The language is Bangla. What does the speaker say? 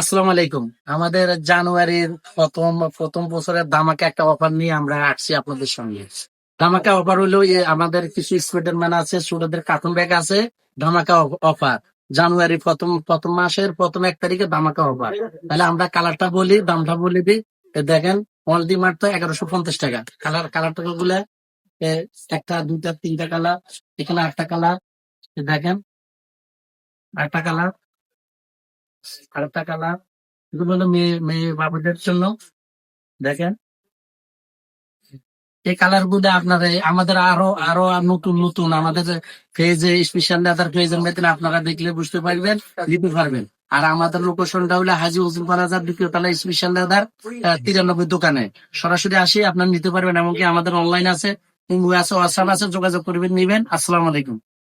আসসালামু আলাইকুম। আমাদের জানুয়ারির প্রথম প্রথম বছরের ধামাকা একটা অফার নিয়ে আমরা আসছি আপনাদের সঙ্গে। ধামাকা অফার হলো আমাদের কিছু স্টুডেন্ট আছে, স্টুডেন্টদের কার্টুন ব্যাগ আছে। ধামাকা অফার জানুয়ারি প্রথম প্রথম মাসের প্রথম 1 তারিখে ধামাকা অফার। তাহলে আমরা কালারটা বলি, দামটা বলে দিই। দেখেন, অনলি মাত্র 1150 টাকা। কালারটা গুলা একটা, দুইটা, তিনটা কালার, এখানে 8টা কালার। দেখেন, 8টা কালার, আরেকটা কালার। এগুলো হলো মেয়ে মেয়ে বাবুদের জন্য। দেখেন, এই কালার গুলো আপনারা আমাদের আরো আরো নতুন নতুন আমাদের পেজে, স্পেশাল লেদার পেজের মধ্যে আপনারা দেখলে বুঝতে পারবেন, নিতে পারবেন। আর আমাদের লোকেশনটা হলো হাজি হোসেন বাজার, 2য় তলা, স্পেশাল লেদার 93 দোকানে। সরাসরি আসি আপনারা নিতে পারবেন। এমনকি আমাদের অনলাইন আছে, ইমো আছে, হোয়াটসঅ্যাপ আছে, যোগাযোগ করবেন, নিবেন। আসসালামু আলাইকুম।